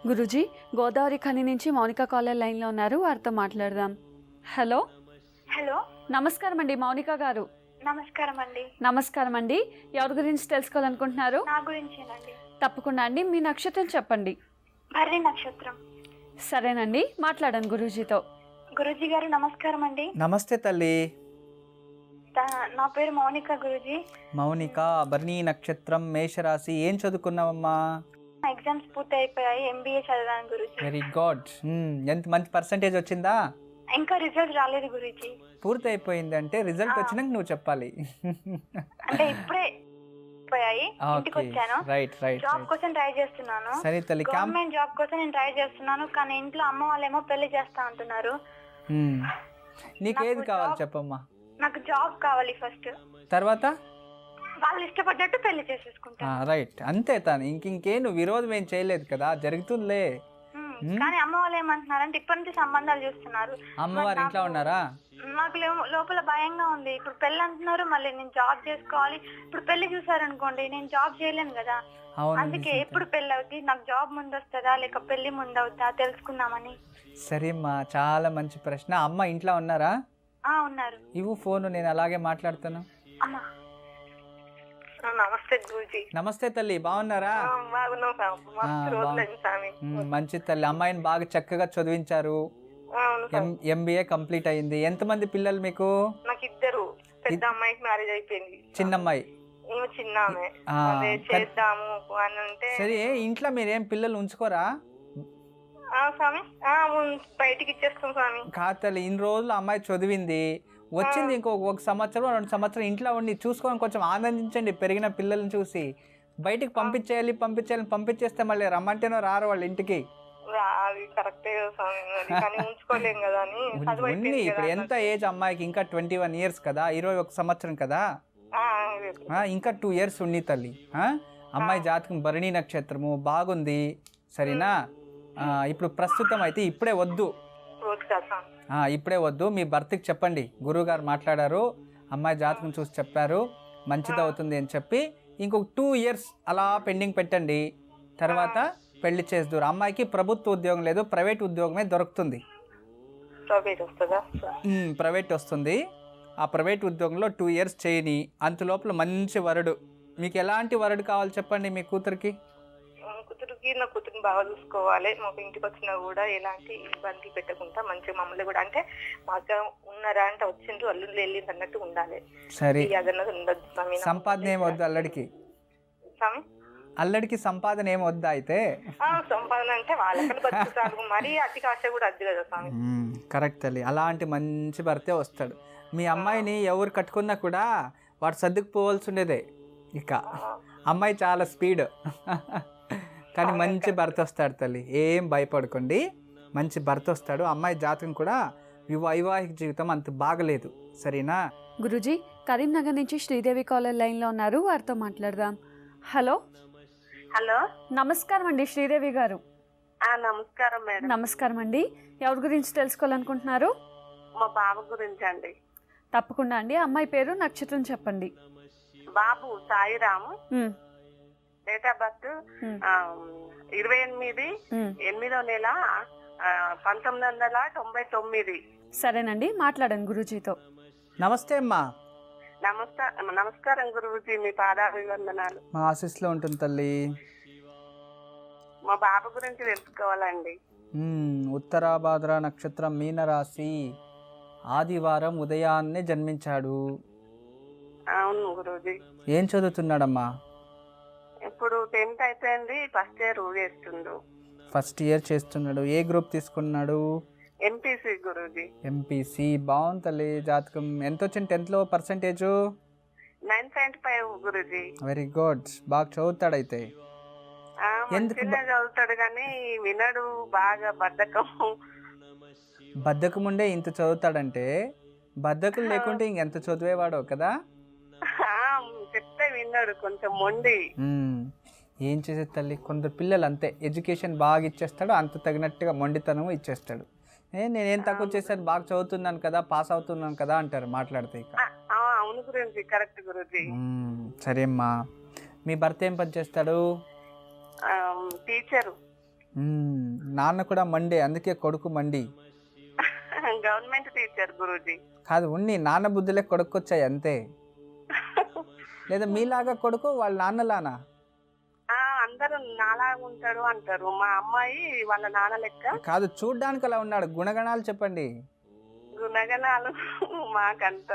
గురూజీ, గోదావరి ఖని నుంచి మౌనిక కాలర్ లైన్లో ఉన్నారు, వారితో మాట్లాడదాం. హలో. హలో, నమస్కారం అండి మౌనిక గారు. నమస్కారం అండి. నమస్కారం అండి. ఎవరి గురించి తెలుసుకోవాలనుకుంటున్నారు? నా గురించేనండి. తప్పకుండా అండి, మీ నక్షత్రం చెప్పండి. భరణి నక్షత్రం. సరేనండి, మాట్లాడండి గురూజీతో. గురూజీ గారు నమస్కారం అండి. నమస్తే తల్లి. నా పేరు మౌనిక గురూజీ. మౌనిక, భరణి నక్షత్రం, మేషరాశి. ఏం చదువుకున్నావమ్మా? ఎగ్జామ్స్ పూర్తి అయిపోయాయి, ఎంబీఏ చదివాను గురూజీ. Very good. ఎంత మంచి పర్సంటేజ్ వచ్చిందా? ఇంకా రిజల్ట్ రాలేదు గురూజీ. పూర్తి అయిపోయింది అంటే రిజల్ట్ వచ్చినాక నువ్వు చెప్పాలి. అంటే ఇప్పుడే అయిపోయాయి, ఇంటికి వచ్చాను. Right right. జాబ్ కోసం ట్రై చేస్తున్నాను. సరే తల్లి, గవర్నమెంట్ జాబ్ కోసం నేను ట్రై చేస్తున్నాను, కానీ ఇంట్లో అమ్మ వాళ్ళేమో పెళ్లి చేస్తా అంటున్నారు. నీకు ఏది కావాలి చెప్పమ్మా. నాకు జాబ్ కావాలి ఫస్ట్, తర్వాత వాళ్ళు ఇష్టపడ్డట్టు పెళ్లి చేసేసుకుంటాను. రైట్, అంతే తాను. ఇంకే నువ్వు విరోధం ఏం చేయలేదు కదా, జరుగుతుందిలే. కానీ అమ్మ వాళ్ళు ఏమంటున్నారంటే ఇప్పటి నుంచి సంబంధాలు చూస్తున్నారు. అమ్మవారు ఇంట్లో ఉన్నారా? నాకు లోపల భయంగా ఉంది. ఇప్పుడు పెళ్లి అంటున్నారు, మళ్ళీ నేను జాబ్ చేసుకోవాలి. ఇప్పుడు పెళ్లి చూసారనుకోండి, నేను జాబ్ చేయలేను కదా. అందుకే ఎప్పుడు పెళ్లి అవుతుంది, నాకు జాబ్ ముందు వస్తుందా లేక పెళ్లి ముందు అవుతుందా తెలుసుకుందామని. సరేమ్మా, చాలా మంచి ప్రశ్న. అమ్మ ఇంట్లో ఉన్నారా? ఉన్నారు. ఇవ్వు ఫోను, నేను అలాగే మాట్లాడుతాను. అమ్మా నమస్తే గురూజీ. నమస్తే తల్లి, బాగున్నారా? మంచి తల్లి. అమ్మాయిని బాగా చక్కగా చదివించారు, ఎంబీఏ కంప్లీట్ అయింది. ఎంతమంది పిల్లలు మీకు? నాకు ఇద్దరు. పెద్ద అమ్మాయికి మ్యారేజ్ అయిపోయింది, చిన్న అమ్మాయి చిన్న ఆమె. చేద్దాము అని అంటే సరే. ఇంట్లో మీరేం పిల్లలు ఉంచుకోరా? స్వామి బయటికి ఇచ్చేస్తాం స్వామి. కాదు తల్లి, ఇన్ని రోజులు అమ్మాయి చదివింది, వచ్చింది ఒక సంవత్సరం 2 సంవత్సరం ఇంట్లో ఉండి చూసుకొని కొంచెం ఆనందించండి. పెరిగిన పిల్లల్ని చూసి బయటికి పంపించేస్తే మళ్ళీ రమ్మంటేనో రారు వాళ్ళ ఇంటికి. ఇప్పుడు ఎంత ఏజ్ అమ్మాయికి? ఇంకా 21 years కదా, 21 సంవత్సరం కదా, ఇంకా 2 years ఉండి తల్లి. అమ్మాయి జాతకం భరణి నక్షత్రము బాగుంది, సరేనా? ఇప్పుడు ప్రస్తుతం అయితే ఇప్పుడే వద్దు, మీ భర్తకి చెప్పండి. గురువు గారు మాట్లాడారు, అమ్మాయి జాతకం చూసి చెప్పారు, మంచిదవుతుంది అని చెప్పి ఇంకొక 2 years అలా పెండింగ్ పెట్టండి. తర్వాత పెళ్లి చేద్దరు. అమ్మాయికి ప్రభుత్వ ఉద్యోగం లేదు, ప్రైవేట్ ఉద్యోగమే దొరుకుతుంది. ప్రైవేట్ వస్తుంది. ఆ ప్రైవేట్ ఉద్యోగంలో 2 years చేయని, అంతలోపల మంచి వరుడు. మీకు ఎలాంటి వరుడు కావాలి చెప్పండి మీ కూతురికి? నా కూతురిని బాగా చూసుకోవాలి, మాకు ఇంటికి వచ్చినా కూడా ఎలాంటి ఇబ్బంది పెట్టకుండా మంచిగా మమ్మల్ని కూడా, అంటే మాకు ఉన్నారా అంటే వచ్చిండ్రు అల్లుళ్ళు వెళ్ళింది అన్నట్టు ఉండాలి. సరే, సంపాదన ఏమి వద్దు అల్లడికి? అల్లడికి సంపాదన ఏమి వద్దా? అయితే సంపాదన అంటే వాళ్ళకి బతుకుతారు, మరీ అతి కాశ కూడా అద్దు కదా స్వామి. కరెక్ట్ తల్లి, అలాంటి మంచి భర్తే వస్తాడు. మీ అమ్మాయిని ఎవరు కట్టుకున్నా కూడా వాడు సర్దుకుపోవాల్సి ఉండేదే. ఇక అమ్మాయి చాలా స్పీడ్, కానీ మంచి భర్త వస్తాడు తల్లి, ఏం భయపడకండి, మంచి భర్త వస్తాడు. అమ్మాయి జాతకం కూడా వైవాహిక జీవితం అంత బాగలేదు, సరేనా? గురూజీ, కరీంనగర్ నుంచి శ్రీదేవి కాలర్ లైన్లో ఉన్నారు, వారితో మాట్లాడదాం. హలో. హలో, నమస్కారం అండి శ్రీదేవి గారు. నమస్కారం మేడం. నమస్కారం అండి. ఎవరి గురించి తెలుసుకోవాలనుకుంటున్నారు? మా బాబు గురించి అండి. తప్పకుండా అండి. అమ్మాయి పేరు నక్షత్రం చెప్పండి. బాబు సాయిరాము, డేట్ ఆఫ్ బర్త్ 28/8/1999. సరేనండి, మాట్లాడండి గురూజీతో. నమస్తే అమ్మా. నమస్కారం గురూజీ, మీ పాదాభివందనాలు. మా ఆశీస్సులో ఉంటుంది తల్లి. మా బాబు గురించి తెలుసుకోవాలండి. ఉత్తరాభాద్ర నక్షత్రం, మీనరాశి, ఆదివారం ఉదయాన్నే జన్మించాడు. అవును గురూజీ. ఏం చదువుతున్నాడమ్మా? ఇప్పుడు 10th అయిపోయింది, ఫస్ట్ ఇయర్ చేస్తున్నాడు. ఏ గ్రూప్ తీసుకున్నాడు? ఎంపీసీ గురూజీ. ఎంపీసీ, బాగుంది తల్లి. జాతకం ఎంత వచ్చింది 10th లో పర్సెంటేజ్? 9.5 గురూజీ. వెరీ గుడ్, బాగా చదువుతాడు. అయితే చదువుతాడు కానీ వినడు, బాగా బద్ధకం ఉండే ఇంత చదువుతాడంటే, బద్ధకం లేకుంటే ఇంకెంత చదివేవాడో కదా. చెప్తే విన్నాడు, కొంచెం మొండి. ఏం చేసే తల్లి, కొందరు పిల్లలు అంతే, ఎడ్యుకేషన్ బాగా ఇచ్చేస్తాడు, అంత తగినట్టుగా మొండితనం ఇచ్చేస్తాడు. నేనేం తక్కువ చేశాను, బాగా చదువుతున్నాను కదా, పాస్ అవుతున్నాను కదా అంటారు మాట్లాడితే. అవును గురించి, కరెక్ట్ గురూజీ. సరే అమ్మా, మీ భర్త ఏం పని చేస్తాడు? టీచరు. నాన్న కూడా మండే, అందుకే కొడుకు మండి. Government teacher Guruji. కాదు ఉన్ని నాన్న బుద్ధులే కొడుకొచ్చాయి అంతే. లేదా మీలాగా కొడుకు వాళ్ళ నాన్నలానా? అందరూ నాలాగా ఉంటాడు అంటారు. మా అమ్మాయి వాళ్ళ నాన్న లెక్క కాదు, చూడ్డానికి అలా ఉన్నాడు. గుణగణాలు చెప్పండి. గుణగణాలు మాకంత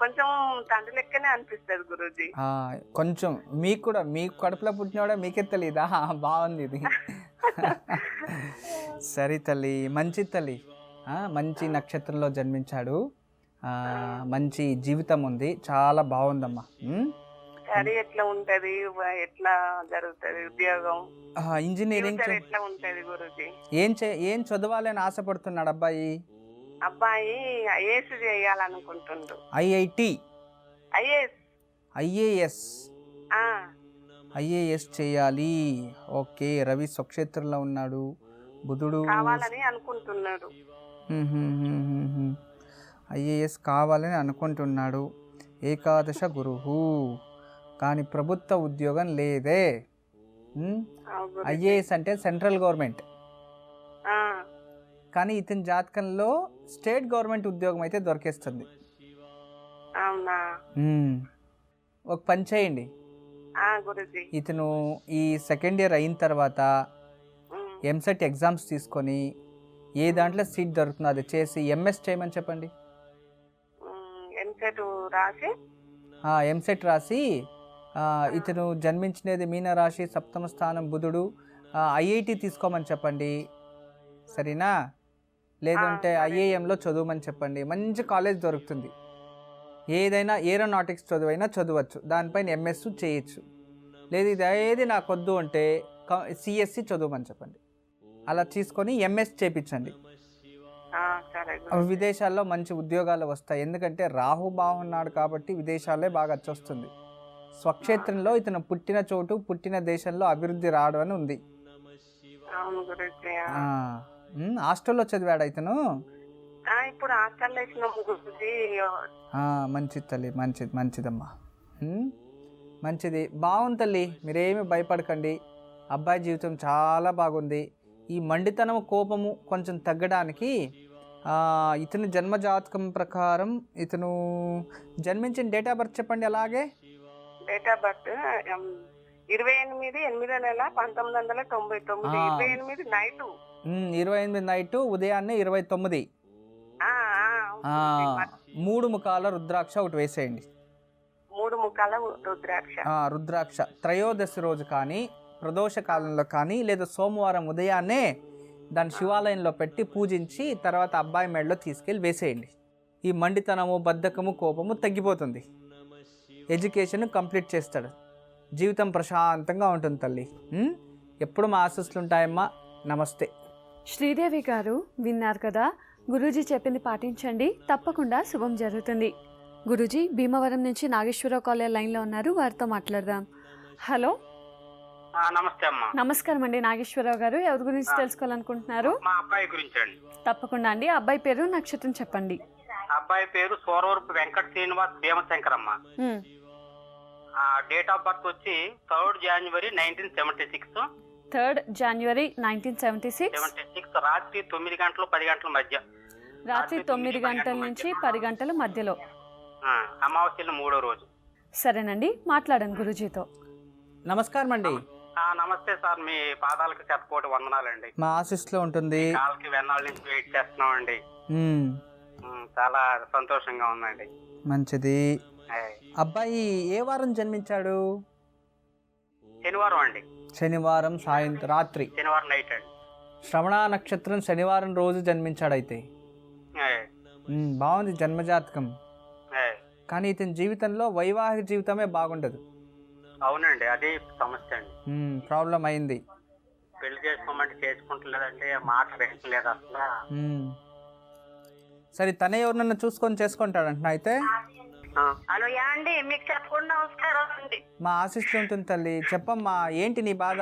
కొంచెం తండ్రి లెక్కనే అనిపిస్తుంది గురూజీ. కొంచెం మీకు కూడా, మీ కడుపులో పుట్టినవాడే మీకే తెలీదా? బాగుంది ఇది. సరే తల్లి, మంచి తల్లి, మంచి నక్షత్రంలో జన్మించాడు, మంచి జీవితం ఉంది, చాలా బాగుందమ్మా. సరే ఎట్లా ఉంటది, ఎట్లా జరుగుతుంది ఉద్యోగం, ఇంజనీరింగ్ ఎట్లా ఉంటది గురూజీ? ఏం చదవాలని ఆశపడుతున్నాడు అబ్బాయి? అబ్బాయి ఐఏఎస్ చేయాలనుకుంటుండు. ఐఏఎస్ చేయాలి. ఓకే, రవి స్వక్షేత్రంలో ఉన్నాడు, బుధుడు కావాలని అనుకుంటున్నాడు. ఐఏఎస్ కావాలని అనుకుంటున్నాడు. ఏకాదశ గురువు, కానీ ప్రభుత్వ ఉద్యోగం లేదే. ఐఏఎస్ అంటే సెంట్రల్ గవర్నమెంట్, కానీ ఇతని జాతకంలో స్టేట్ గవర్నమెంట్ ఉద్యోగం అయితే దొరికేస్తుంది. ఒక పని చేయండి, ఇతను ఈ సెకండ్ ఇయర్ అయిన తర్వాత ఎంసెట్ ఎగ్జామ్స్ తీసుకొని ఏ దాంట్లో సీట్ దొరుకుతుందో అది చేసి ఎంఎస్ చేయమని చెప్పండి. ఎంసెట్ రాసి ఇతను జన్మించినది మీనరాశి, సప్తమ స్థానం బుధుడు, ఐఐటి తీసుకోమని చెప్పండి, సరేనా? లేదంటే ఐఐఎంలో చదువుమని చెప్పండి. మంచి కాలేజ్ దొరుకుతుంది. ఏదైనా ఏరోనాటిక్స్ చదువైనా చదవచ్చు, దానిపైన ఎంఎస్ చేయొచ్చు. లేదు ఇది ఏది నాకు వద్దు అంటే సిఎస్సి చదవమని చెప్పండి. అలా తీసుకొని ఎంఎస్ చేయించండి. విదేశాల్లో మంచి ఉద్యోగాలు వస్తాయి. ఎందుకంటే రాహు బాగున్నాడు కాబట్టి విదేశాలే బాగా వచ్చొస్తుంది. స్వక్షేత్రంలో ఇతను పుట్టిన చోటు, పుట్టిన దేశంలో అభివృద్ధి రావడం అని ఉంది. హాస్టల్లో చదివాడు ఇతను. మంచిది తల్లి, మంచిదమ్మా, మంచిది, బాగుంది తల్లి, మీరేమి భయపడకండి. అబ్బాయి జీవితం చాలా బాగుంది. ఈ మండితనం, కోపము కొంచెం తగ్గడానికి ఇతని జన్మజాతకం ప్రకారం ఇతను జన్మించిన డేట్ ఆఫ్ బర్త్ చెప్పండి. అలాగే డేట్ ఆఫ్ బర్త్ 28/8/1999. 28 నైట్, ఉదయాన్నే 29. 3 ముఖాల రుద్రాక్ష ఒకటి వేసేయండి. 3 ముఖాల రుద్రాక్ష త్రయోదశి రోజు కానీ, ప్రదోష కాలంలో కానీ, లేదా సోమవారం ఉదయాన్నే దాన్ని శివాలయంలో పెట్టి పూజించి తర్వాత అబ్బాయి మెడలో తీసుకెళ్ళి వేసేయండి. ఈ మండితనము, బద్ధకము, కోపము తగ్గిపోతుంది. ఎడ్యుకేషన్ కంప్లీట్ చేస్తాడు. జీవితం ప్రశాంతంగా ఉంటుంది తల్లి. ఎప్పుడు మా ఆశీస్సులు ఉంటాయమ్మా. నమస్తే. శ్రీదేవి గారు విన్నారు కదా, గురూజీ చెప్పింది పాటించండి, తప్పకుండా శుభం జరుగుతుంది. గురూజీ భీమవరం నుంచి నాగేశ్వరరావు కాలేజ్ లైన్లో ఉన్నారు, వారితో మాట్లాడదాం. హలో, నమస్తే అమ్మా. నమస్కారం అండి నాగేశ్వరరావు గారు, ఎవరి గురించి తెలుసుకోవాలనుకుంటున్నారు? మా అబ్బాయి గురించి అండి. తప్పకుండా అండి. అబ్బాయి పేరు, నక్షత్రం చెప్పండి. అబ్బాయి పేరు సోరవరపు వెంకట శ్రీనివాస్ భీమశంకర్ అమ్మ. డేట్ ఆఫ్ బర్త్ వచ్చి 3rd January 1976. 3rd January 1976. రాత్రి 9 గంటలు 10 గంటల మధ్య. రాత్రి 9 గంటల నుంచి 10 గంటల మధ్యలో. అమావాస్యలో 3వ రోజు. సరేనండి, మాట్లాడండి గురూజీతో. నమస్కారం అండి. నమస్తే సార్, మీ పాదాలకు చెప్పకోటి వందనాలండి. మా ఆశీస్సులో ఉంటుంది. కాళ్ళకి వెన్నాళ్ళ నుంచి వెయిట్ చేస్తున్నామండి. చాలా సంతోషంగా ఉందండి. మంచిది. అబ్బాయి ఏ వారం జన్మించాడు? శనివారం అండి. శనివారం సాయంత్రం, రాత్రి, శనివారం నైట్ అండి. శ్రవణ నక్షత్రం శనివారం రోజు జన్మించాడైతే. బాగుంది జన్మజాతకం. కానీ ఇతని జీవితంలో వైవాహిక జీవితమే బాగుండదు. అవునండి, అదే సమస్య అండి. ప్రాబ్లం అయింది. పెళ్లి చేసుకోమంటే చేసుకుంటలేదంటే మాట వేయట్లేదు అసలు. సరే, తనే ఎవరినన్నా చూసుకొని చేసుకుంటాడంట అయితే. హలో అండి, మీకు చెప్పకుండా నమస్కారం అండి. మా ఆశీస్సులు ఉంటుంది తల్లి. చెప్పమ్మా, ఏంటి నీ బాధ?